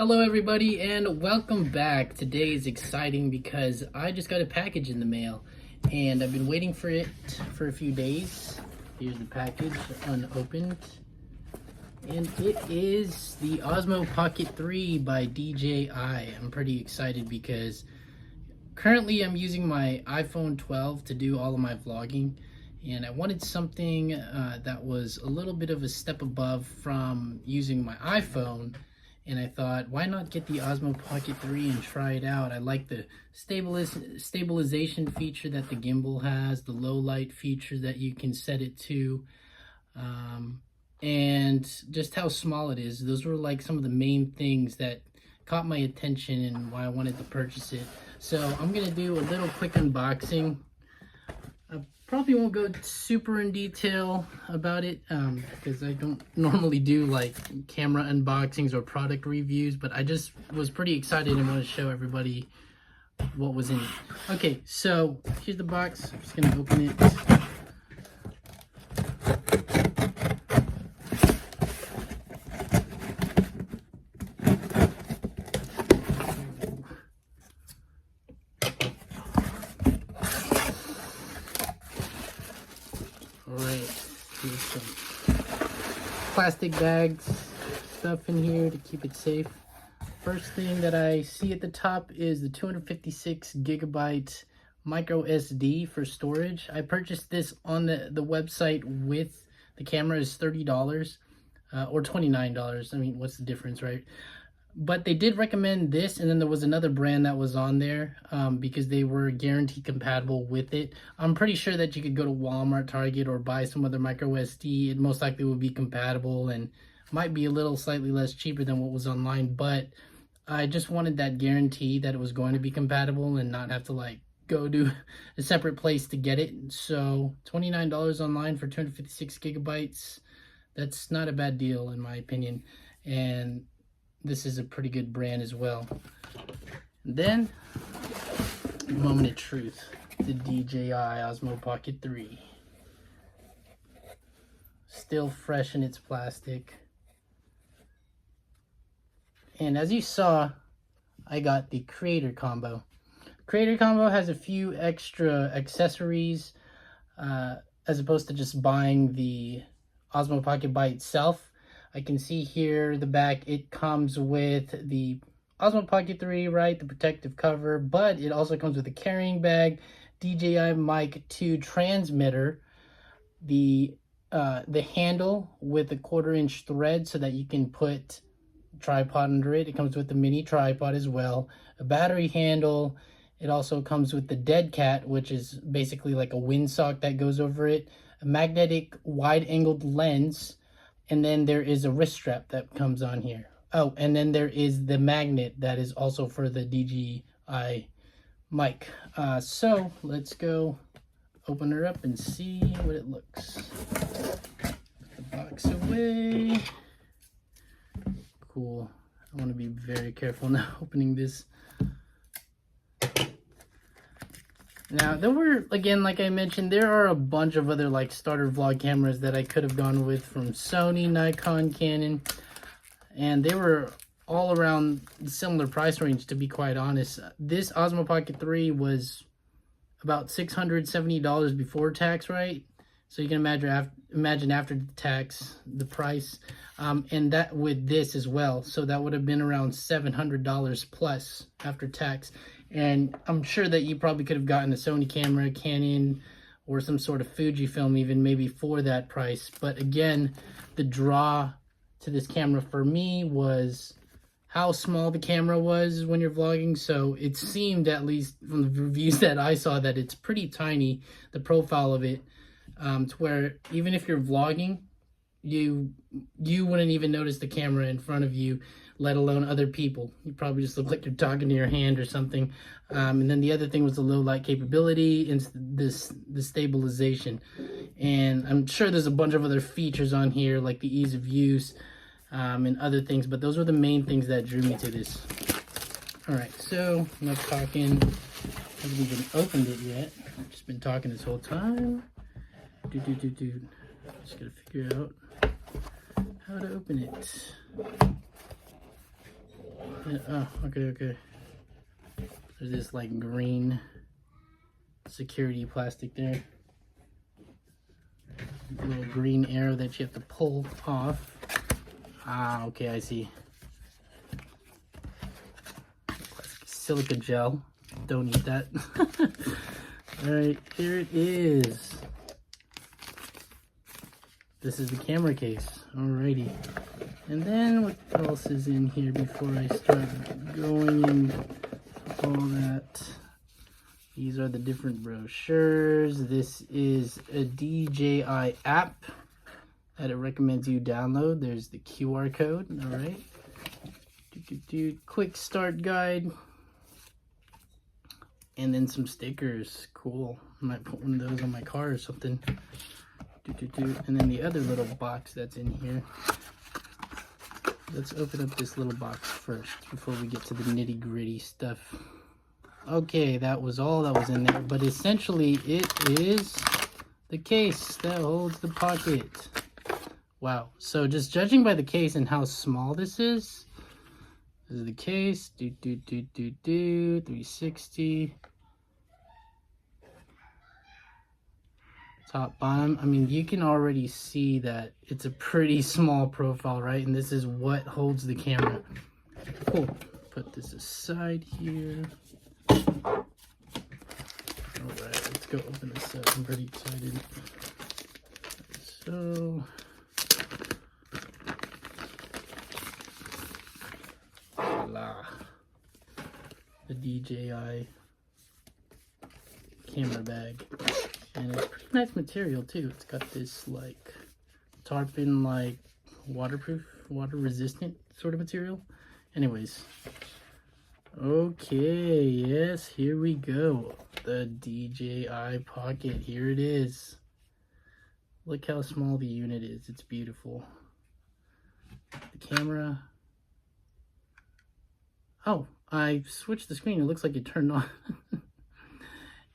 Hello everybody and welcome back. Today is exciting because I just got a package in the mail and I've been waiting for it for a few days. Here's the package unopened. And it is the Osmo Pocket 3 by DJI. I'm pretty excited because currently I'm using my iPhone 12 to do all of my vlogging. And I wanted something that was a little bit of a step above from using my iPhone. And I thought, why not get the Osmo Pocket 3 and try it out? I like the stabilization feature that the gimbal has, the low light feature that you can set it to, and just how small it is. Those were like some of the main things that caught my attention and why I wanted to purchase it. So I'm going to do a little quick unboxing. Probably won't go super in detail about it because I don't normally do like camera unboxings or product reviews, but I just was pretty excited and want to show everybody what was in it. Okay, so here's the box. I'm just gonna open it. Alright, here's some plastic bags, stuff in here to keep it safe. First thing that I see at the top is the 256 gigabyte micro SD for storage. I purchased this on the website with the camera is $30 or $29. I mean, what's the difference, right? But they did recommend this, and then there was another brand that was on there because they were guaranteed compatible with it. I'm pretty sure that you could go to Walmart, Target, or buy some other micro SD. It most likely would be compatible and might be a little slightly less cheaper than what was online, but I just wanted that guarantee that it was going to be compatible and not have to like go to a separate place to get it. So $29 online for 256 gigabytes. That's not a bad deal in my opinion. And this is a pretty good brand as well. And then, moment of truth, the DJI Osmo Pocket 3. Still fresh in its plastic. And as you saw, I got the Creator Combo. Creator Combo has a few extra accessories as opposed to just buying the Osmo Pocket by itself. I can see here the back, it comes with the Osmo Pocket 3, right, the protective cover, but it also comes with a carrying bag, DJI Mic 2 transmitter, the handle with a 1/4-inch thread so that you can put tripod under it. It comes with the mini tripod as well, a battery handle. It also comes with the dead cat, which is basically like a windsock that goes over it, a magnetic wide-angled lens, and then there is a wrist strap that comes on here. Oh, and then there is the magnet that is also for the DJI mic. So let's go open her up and see what it looks. Put the box away. Cool. I want to be very careful now opening this. Now, there were, again, like I mentioned, there are a bunch of other like starter vlog cameras that I could have gone with from Sony, Nikon, Canon, and they were all around similar price range, to be quite honest. This Osmo Pocket 3 was about $670 before tax, right? So you can imagine after the tax, the price, and that with this as well. So that would have been around $700 plus after tax. And I'm sure that you probably could have gotten a Sony camera, Canon, or some sort of Fujifilm even maybe for that price. But again, the draw to this camera for me was how small the camera was when you're vlogging. So it seemed, at least from the reviews that I saw, that it's pretty tiny, the profile of it, to where even if you're vlogging, you wouldn't even notice the camera in front of you, let alone other people. You probably just look like you're talking to your hand or something. And then the other thing was the low light capability and the stabilization. And I'm sure there's a bunch of other features on here like the ease of use and other things, but those were the main things that drew me to this. All right, so enough talking. I haven't even opened it yet. I've just been talking this whole time. Just gotta figure out how to open it. Yeah, oh, okay. There's this like green security plastic there. A little green arrow that you have to pull off. Ah, okay, I see. Silica gel. Don't eat that. Alright, here it is. This is the camera case. Alrighty. And then what else is in here before I start going into all that? These are the different brochures. This is a DJI app that it recommends you download. There's the QR code. Alright. Quick start guide. And then some stickers. Cool. I might put one of those on my car or something. And then the other little box that's in here. Let's open up this little box first before we get to the nitty gritty stuff. Okay, that was all that was in there. But essentially, it is the case that holds the Pocket. Wow. So just judging by the case and how small this is the case. 360. Top, bottom. I mean, you can already see that it's a pretty small profile, right? And this is what holds the camera. Cool. Put this aside here. Alright, let's go open this up. I'm pretty excited. So, voila. The DJI camera bag. And it's pretty nice material too. It's got this like tarpon, like waterproof, water resistant sort of material. Anyways, okay, yes, here we go. The DJI Pocket, here it is. Look how small the unit is. It's beautiful. The camera. Oh, I switched the screen. It looks like it turned on.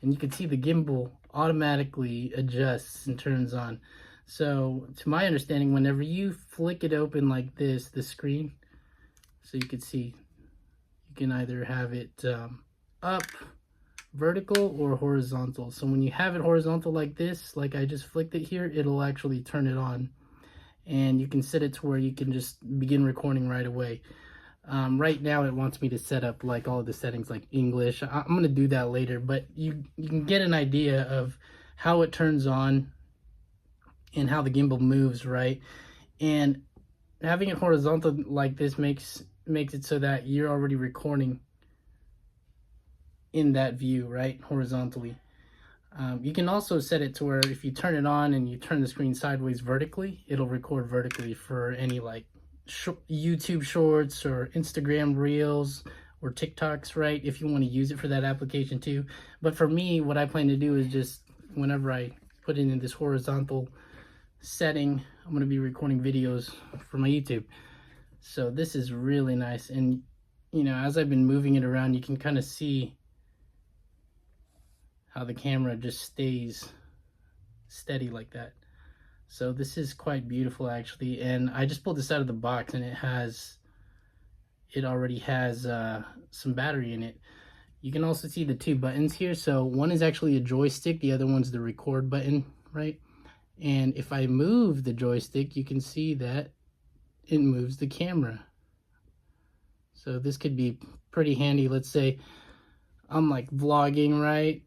And you can see the gimbal automatically adjusts and turns on. So to my understanding, whenever you flick it open like this, the screen, so you can see, you can either have it up, vertical, or horizontal. So when you have it horizontal like this, like I just flicked it here, it'll actually turn it on. And you can set it to where you can just begin recording right away. Right now it wants me to set up like all of the settings like English. I'm going to do that later, but you can get an idea of how it turns on and how the gimbal moves, right? And having it horizontal like this makes it so that you're already recording in that view, right? Horizontally. You can also set it to where if you turn it on and you turn the screen sideways vertically, it'll record vertically for any like YouTube shorts or Instagram reels or TikToks, right? If you want to use it for that application too. But for me, what I plan to do is just whenever I put it in this horizontal setting, I'm going to be recording videos for my YouTube. So this is really nice. And you know, as I've been moving it around, you can kind of see how the camera just stays steady like that. So this is quite beautiful actually, and I just pulled this out of the box and it already has some battery in it. You can also see the two buttons here. So one is actually a joystick, the other one's the record button, right? And if I move the joystick, you can see that it moves the camera. So this could be pretty handy. Let's say I'm like vlogging, right?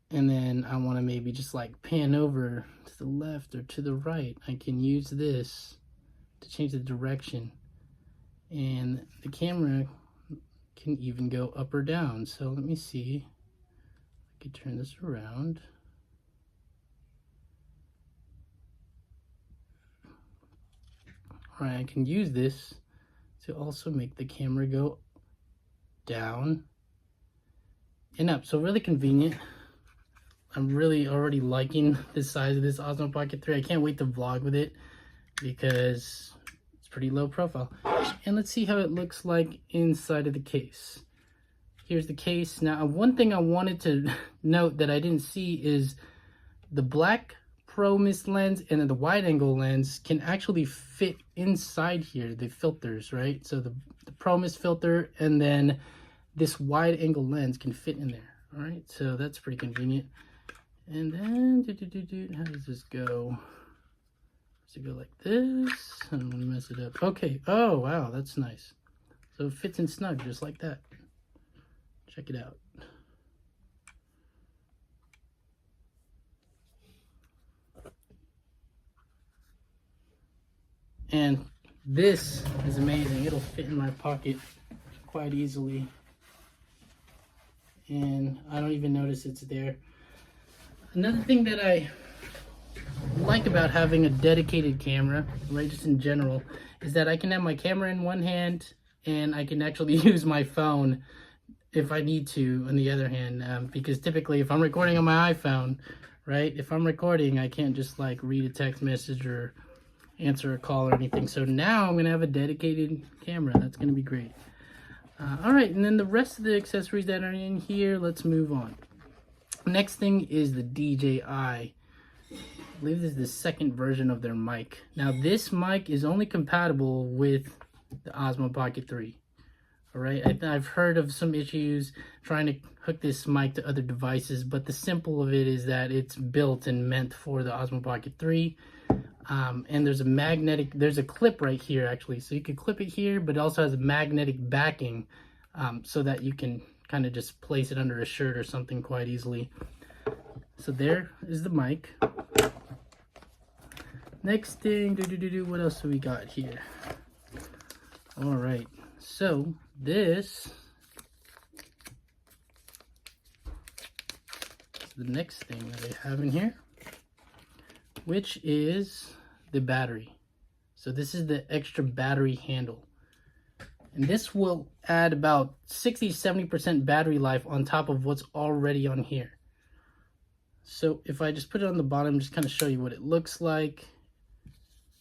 And then I want to maybe just like pan over to the left or to the right. I can use this to change the direction. And the camera can even go up or down. So let me see. I can turn this around. All right, I can use this to also make the camera go down and up. So really convenient. I'm really already liking the size of this Osmo Pocket 3. I can't wait to vlog with it because it's pretty low profile. And let's see how it looks like inside of the case. Here's the case. Now, one thing I wanted to note that I didn't see is the black Pro Mist lens and then the wide angle lens can actually fit inside here, the filters, right? So the Pro Mist filter and then this wide angle lens can fit in there. All right, so that's pretty convenient. And then, how does this go? Does it go like this? I'm gonna mess it up. Okay, oh wow, that's nice. So it fits in snug just like that. Check it out. And this is amazing. It'll fit in my pocket quite easily. And I don't even notice it's there. Another thing that I like about having a dedicated camera, right, just in general, is that I can have my camera in one hand and I can actually use my phone if I need to on the other hand, because typically if I'm recording on my iPhone, right, if I'm recording, I can't just like read a text message or answer a call or anything. So now I'm gonna have a dedicated camera. That's gonna be great. All right, and then the rest of the accessories that are in here, let's move on. Next thing is the DJI. I believe this is the second version of their mic. Now this mic is only compatible with the Osmo Pocket 3. All right, I've heard of some issues trying to hook this mic to other devices, but the simple of it is that it's built and meant for the Osmo Pocket 3. And there's a clip right here actually, so you can clip it here, but it also has a magnetic backing, so that you can kind of just place it under a shirt or something quite easily. So there is the mic. Next thing, what else do we got here? All right, so this is the next thing that I have in here, which is the battery. So this is the extra battery handle. And this will add about 60-70% battery life on top of what's already on here. So if I just put it on the bottom, just kind of show you what it looks like.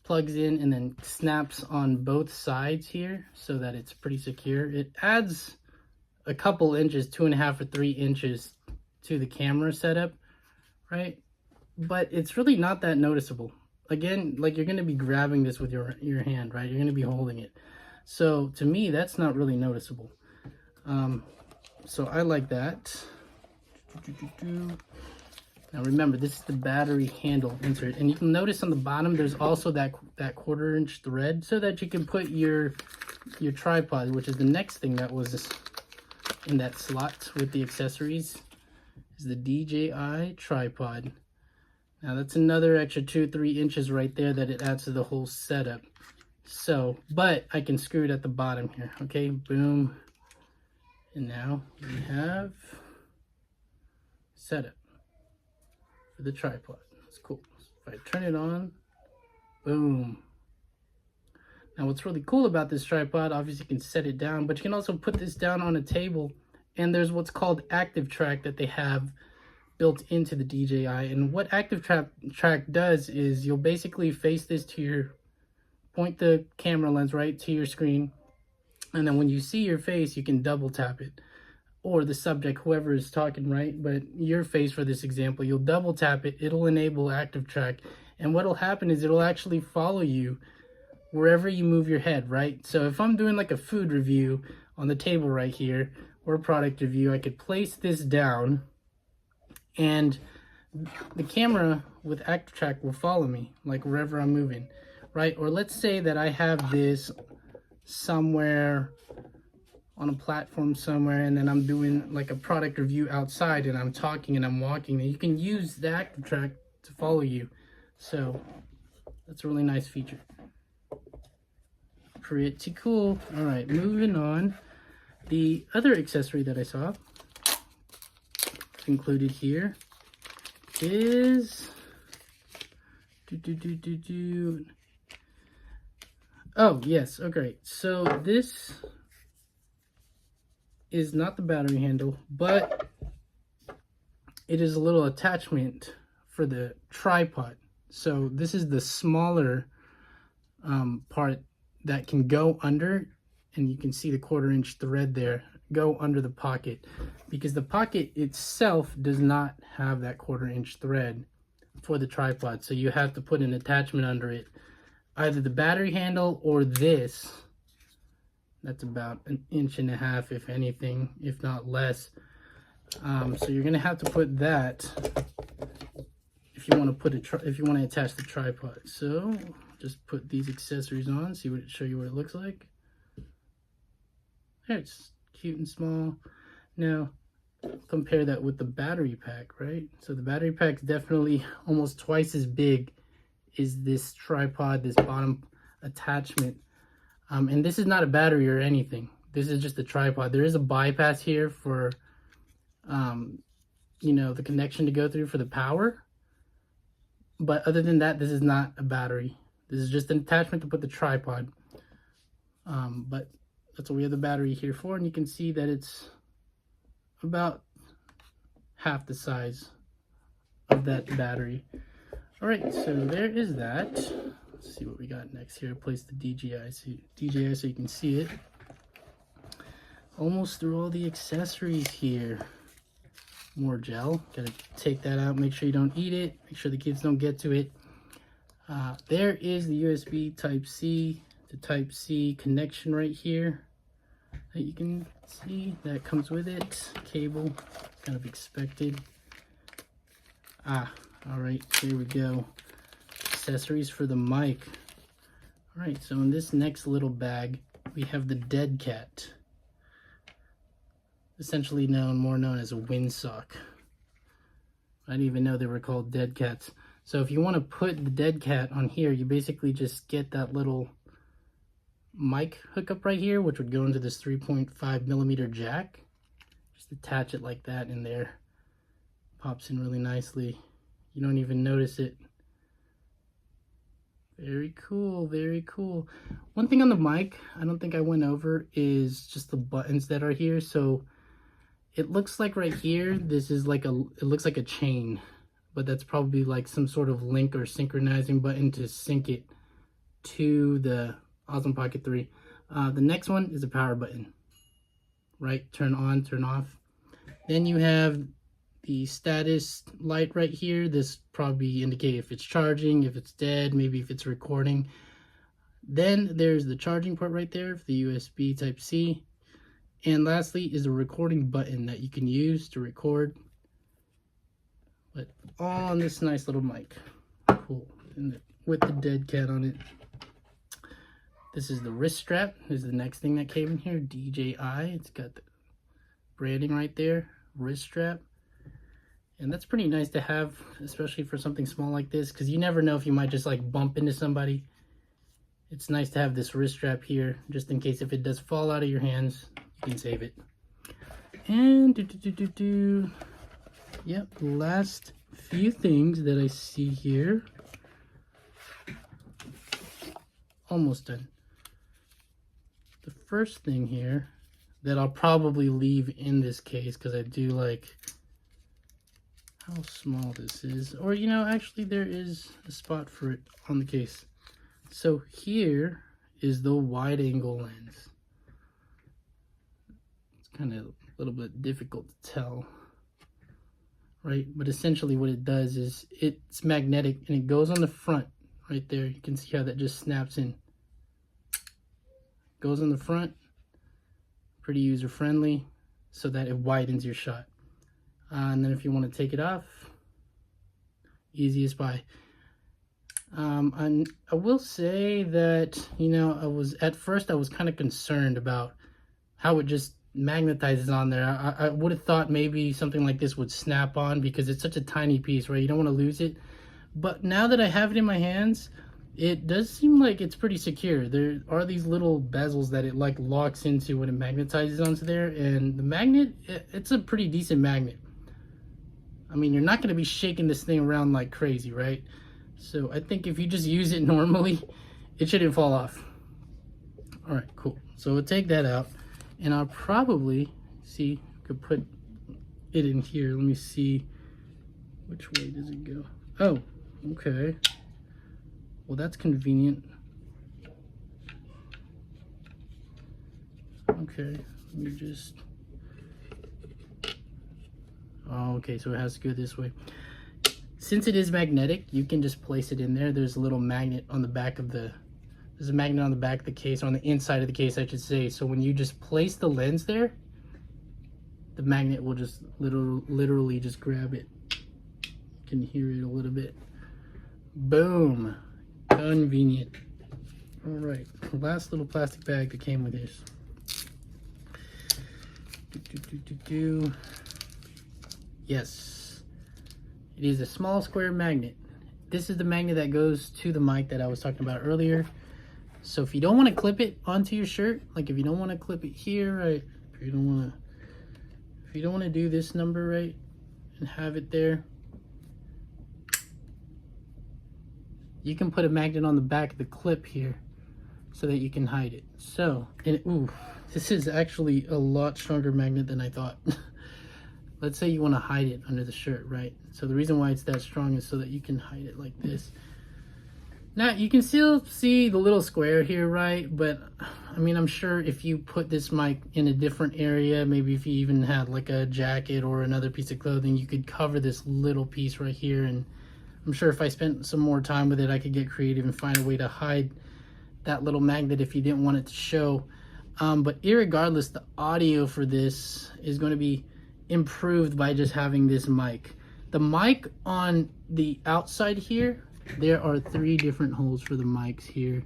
Plugs in and then snaps on both sides here so that it's pretty secure. It adds a couple inches, 2.5 or 3 inches to the camera setup, right? But it's really not that noticeable. Again, like you're going to be grabbing this with your hand, right? You're going to be holding it. So to me, that's not really noticeable. So I like that. Now remember, this is the battery handle insert, and you can notice on the bottom there's also that 1/4 inch thread so that you can put your tripod, which is the next thing that was in that slot with the accessories, is the DJI tripod. Now that's another extra 2-3 inches right there that it adds to the whole setup. So, but I can screw it at the bottom here. Okay, boom. And now we have setup for the tripod. That's cool. So if I turn it on, boom. Now what's really cool about this tripod, obviously you can set it down, but you can also put this down on a table, and there's what's called active track that they have built into the DJI. And what active track does is you'll basically face this to point the camera lens right to your screen, and then when you see your face, you can double tap it, or the subject, whoever is talking, right? But your face for this example, you'll double tap it, it'll enable active track, and what'll happen is it'll actually follow you wherever you move your head, right? So if I'm doing like a food review on the table right here, or a product review, I could place this down, and the camera with active track will follow me, like wherever I'm moving, right? Or let's say that I have this somewhere on a platform somewhere, and then I'm doing like a product review outside, and I'm talking and I'm walking, and you can use the active track to follow you. So that's a really nice feature. Pretty cool. All right, moving on. The other accessory that I saw included here is oh yes, okay, so this is not the battery handle, but it is a little attachment for the tripod. So this is the smaller part that can go under, and you can see the 1/4 inch thread there go under the pocket, because the pocket itself does not have that 1/4 inch thread for the tripod. So you have to put an attachment under it, either the battery handle or this. That's about 1.5 inches, if anything, if not less. So you're gonna have to put that if you want to attach the tripod. So just put these accessories on, show you what it looks like. There, it's cute and small. Now compare that with the battery pack, right? So the battery pack's definitely almost twice as big as this tripod, this bottom attachment. And this is not a battery or anything. This is just a tripod. There is a bypass here for, you know, the connection to go through for the power. But other than that, this is not a battery. This is just an attachment to put the tripod. But that's what we have the battery here for. And you can see that it's about half the size of that battery. All right, so there is that. Let's see what we got next here. Place the DJI so you can see it. Almost through all the accessories here. More gel. Gotta take that out. Make sure you don't eat it. Make sure the kids don't get to it. There is the USB Type-C to Type-C connection right here that you can see that comes with it. Cable, kind of expected. All right, here we go. Accessories for the mic. All right, so in this next little bag, we have the dead cat, essentially more known as a windsock. I didn't even know they were called dead cats. So if you want to put the dead cat on here, you basically just get that little mic hookup right here, which would go into this 3.5mm jack. Just attach it like that in there. Pops in really nicely. You don't even notice it. Very cool, very cool. One thing on the mic I don't think I went over is just the buttons that are here. So it looks like right here, this is like it looks like a chain, but that's probably like some sort of link or synchronizing button to sync it to the Osmo Pocket 3. The next one is a power button, right? Turn on, turn off. Then you have the status light right here. This probably indicate if it's charging, if it's dead, maybe if it's recording. Then there's the charging port right there for the USB Type-C. And lastly is a recording button that you can use to record. But all on this nice little mic. Cool. And with the dead cat on it. This is the wrist strap. This is the next thing that came in here. DJI. It's got the branding right there. Wrist strap. And that's pretty nice to have, especially for something small like this, because you never know if you might just like bump into somebody. It's nice to have this wrist strap here, just in case if it does fall out of your hands, you can save it. And yep, last few things that I see here. Almost done. The first thing here that I'll probably leave in this case, because I do like how small this is. Or, you know, actually there is a spot for it on the case. So here is the wide angle lens. It's kind of a little bit difficult to tell, right? But essentially what it does is it's magnetic and it goes on the front right there. You can see how that just snaps in. Goes on the front, pretty user friendly, so that it widens your shot. And then if you want to take it off, easiest by. And I will say that, you know, at first I was kind of concerned about how it just magnetizes on there. I would have thought maybe something like this would snap on because it's such a tiny piece, right? You don't want to lose it. But now that I have it in my hands, it does seem like it's pretty secure. There are these little bezels that it like locks into when it magnetizes onto there. And the magnet, it's a pretty decent magnet. I mean, you're not going to be shaking this thing around like crazy, right? So I think if you just use it normally, it shouldn't fall off. All right, cool. So we'll take that out. And I'll probably, see, could put it in here. Let me see. Which way does it go? Oh, okay. Well, that's convenient. Okay, let me just... Oh, okay, so it has to go this way. since it is magnetic, you can just place it in there. There's a little magnet on the back of the, there's a magnet on the back of the case, or on the inside of the case, I should say. So when you just place the lens there, the magnet will just literally just grab it. You can hear it a little bit. Boom. Convenient. All right, last little plastic bag that came with this. Yes, it is a small square magnet. This is the magnet that goes to the mic that I was talking about earlier. So if you don't want to clip it onto your shirt, like if you don't want to clip it here, right? If you don't want to do this number, right, and have it there, you can put a magnet on the back of the clip here so that you can hide it. So, and ooh, this is actually a lot stronger magnet than I thought. Let's say you want to hide it under the shirt, right? So the reason why it's that strong is so that you can hide it like this. Now you can still see the little square here, right? But I mean, I'm sure if you put this mic in a different area, maybe if you even had like a jacket or another piece of clothing, you could cover this little piece right here. And I'm sure if I spent some more time with it, I could get creative and find a way to hide that little magnet if you didn't want it to show. But irregardless, the audio for this is going to be improved by just having this mic. The mic on the outside here, there are 3 different holes for the mics here.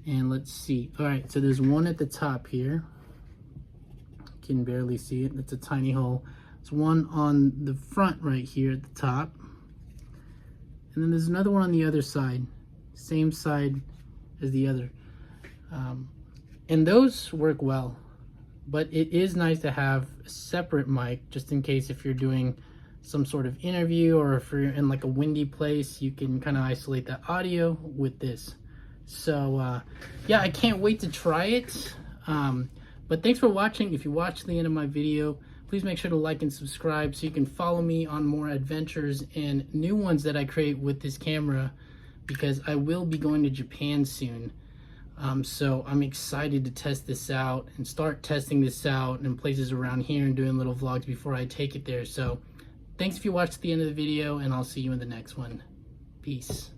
And let's see. All right, so there's one at the top here. You can barely see it. That's a tiny hole. There's one on the front right here at the top. And then there's another one on the other side. Same side as the other. And those work well. But it is nice to have a separate mic just in case if you're doing some sort of interview or if you're in like a windy place, you can kind of isolate that audio with this. So yeah, I can't wait to try it. But thanks for watching. If you watched the end of my video, please make sure to like and subscribe so you can follow me on more adventures and new ones that I create with this camera, because I will be going to Japan soon. So I'm excited to test this out and start testing this out in places around here and doing little vlogs before I take it there. So thanks if you watched the end of the video, and I'll see you in the next one. Peace.